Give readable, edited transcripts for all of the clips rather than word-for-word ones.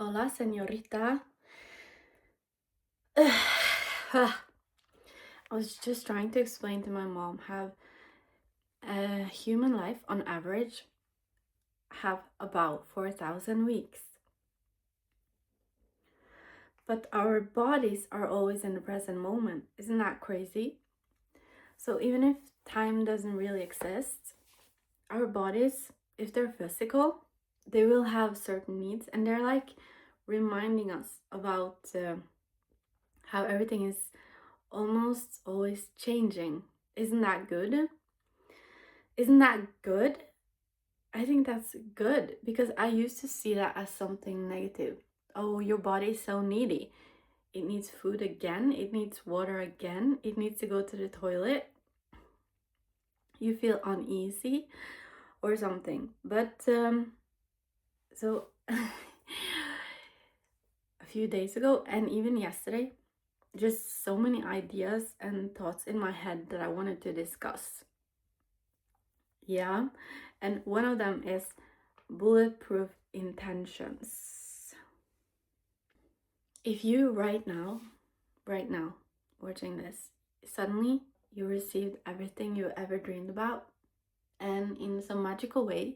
Hola, señorita. I was just trying to explain to my mom how a human life on average have about 4,000 weeks. But our bodies are always in the present moment. Isn't that crazy? So even if time doesn't really exist, our bodies, if they're physical, they will have certain needs, and they're like reminding us about how everything is almost always changing. Isn't that good? Isn't that good? I think that's good because I used to see that as something negative. Oh, your body is so needy. It needs food again, it needs water again, it needs to go to the toilet. You feel uneasy or something. But so a few days ago and even yesterday, just so many ideas and thoughts in my head that I wanted to discuss. Yeah, and one of them is bulletproof intentions. If you right now, watching this, suddenly you received everything you ever dreamed about, and in some magical way,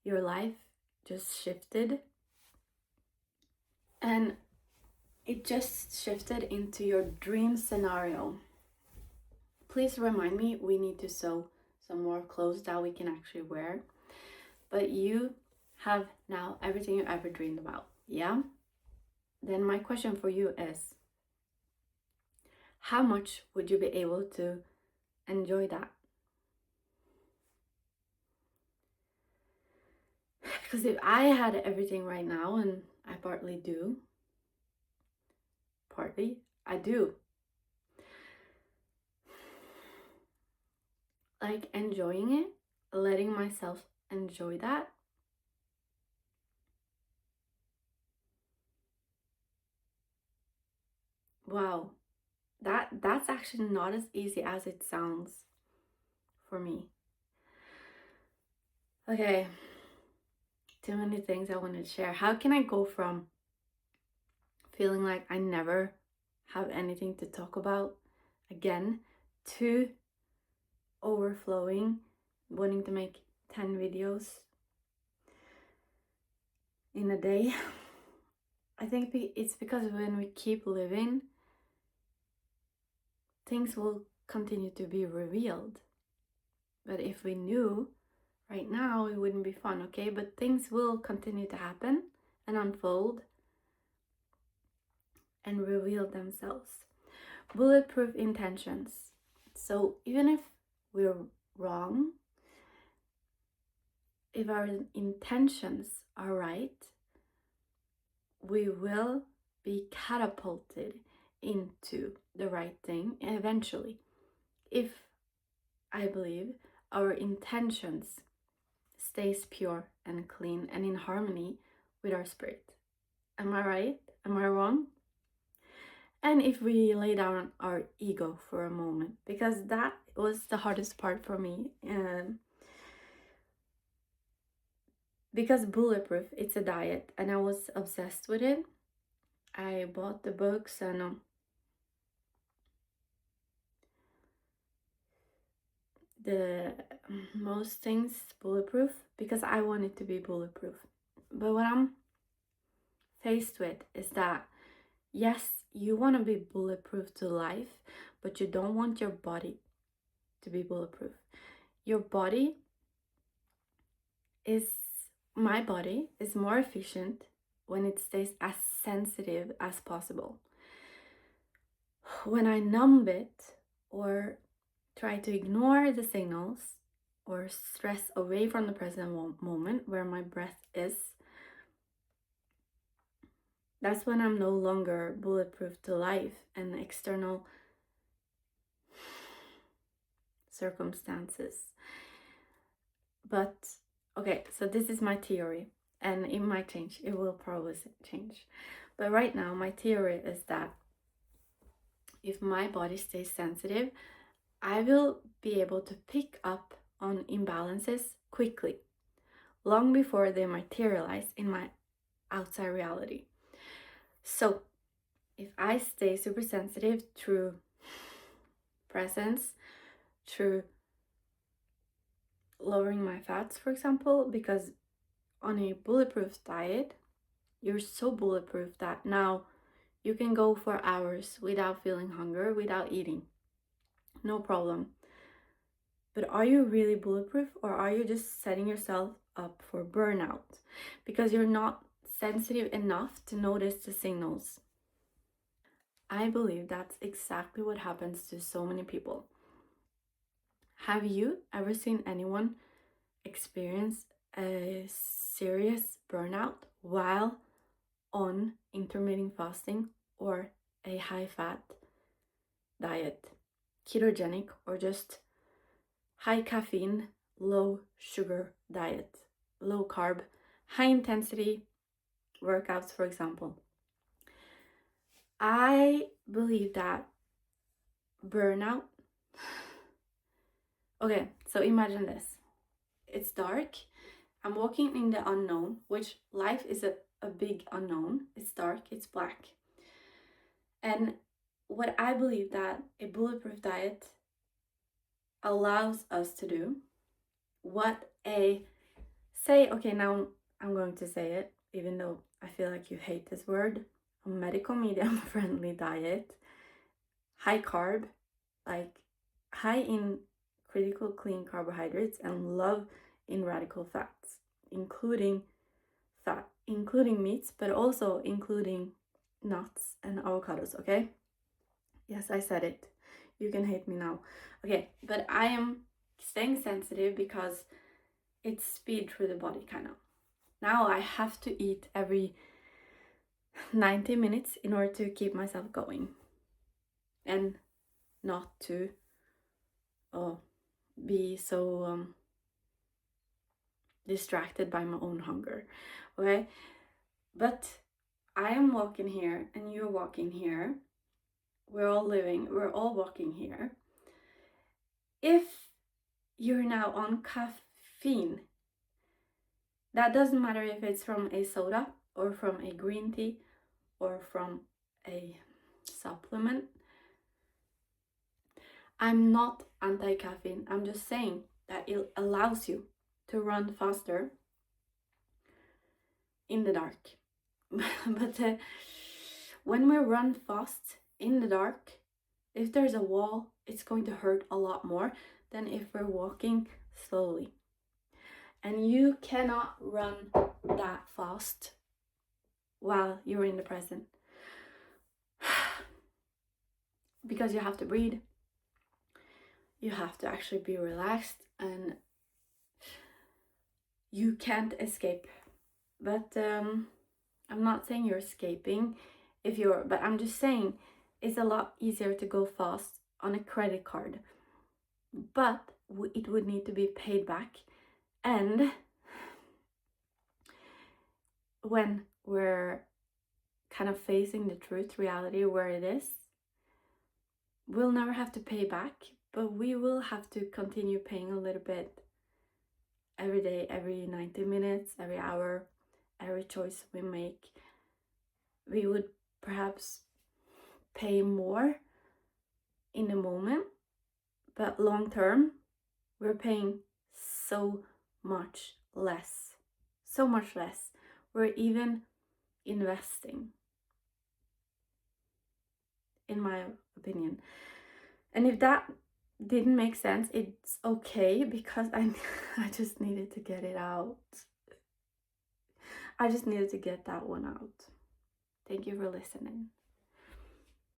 your life just shifted, and it just shifted into your dream scenario. Please remind me, we need to sew some more clothes that we can actually wear. But you have now everything you ever dreamed about, yeah? Then my question for you is, how much would you be able to enjoy that? Because if I had everything right now, and I partly do, I do, like enjoying it, letting myself enjoy that. Wow, that's actually not as easy as it sounds for me. Okay, too many things I want to share. How can I go from feeling like I never have anything to talk about again to overflowing, wanting to make 10 videos in a day? I think it's because when we keep living, things will continue to be revealed. But if we knew right now, it wouldn't be fun, okay? But things will continue to happen and unfold and reveal themselves. Bulletproof intentions. So even if we're wrong, if our intentions are right, we will be catapulted into the right thing eventually. If I believe our intentions stays pure and clean and in harmony with our spirit. Am I right? Am I wrong? And if we lay down our ego for a moment, because that was the hardest part for me. Because Bulletproof, it's a diet, and I was obsessed with it. I bought the books and the most things bulletproof because I want it to be bulletproof. But what I'm faced with is that yes, you want to be bulletproof to life, but you don't want your body to be bulletproof. Your body is, my body is more efficient when it stays as sensitive as possible. When I numb it or try to ignore the signals or stress away from the present moment where my breath is, that's when I'm no longer bulletproof to life and external circumstances. But okay, so this is my theory, and it might change. It will probably change. But right now, my theory is that if my body stays sensitive, I will be able to pick up on imbalances quickly, long before they materialize in my outside reality. So if I stay super sensitive through presence, through lowering my fats, for example, because on a bulletproof diet, you're so bulletproof that now you can go for hours without feeling hunger, without eating. No problem. But are you really bulletproof, or are you just setting yourself up for burnout because you're not sensitive enough to notice the signals? I believe that's exactly what happens to so many people. Have you ever seen anyone experience a serious burnout while on intermittent fasting or a high fat diet, ketogenic, or just high caffeine, low sugar diet, low carb, high intensity workouts, for example? I believe that burnout. Okay, so imagine this. It's dark. I'm walking in the unknown, which life is a big unknown. It's dark, it's black. And what I believe that a bulletproof diet allows us to do, what a say, okay, now I'm going to say it, even though I feel like you hate this word, a medical medium friendly diet, high carb, like high in critical clean carbohydrates and low in radical fats, including meats, but also including nuts and avocados, okay? Yes, I said it. You can hate me now. Okay, but I am staying sensitive because it's speed through the body, kind of. Now I have to eat every 90 minutes in order to keep myself going and not to be so distracted by my own hunger. Okay, but I am walking here and you're walking here. We're all walking here. If you're now on caffeine, that doesn't matter if it's from a soda or from a green tea or from a supplement. I'm not anti-caffeine. I'm just saying that it allows you to run faster in the dark. But when we run fast in the dark, if there's a wall, it's going to hurt a lot more than if we're walking slowly. And you cannot run that fast while you're in the present because you have to breathe. You have to actually be relaxed and you can't escape. But I'm not saying you're escaping but I'm just saying it's a lot easier to go fast on a credit card. But it would need to be paid back. And when we're kind of facing the truth, reality, where it is, we'll never have to pay back, but we will have to continue paying a little bit every day, every 90 minutes, every hour, every choice we make. We would perhaps pay more in the moment, but long term, we're paying so much less. So much less. We're even investing, in my opinion. And if that didn't make sense, it's okay because I just needed to get it out. I just needed to get that one out. Thank you for listening.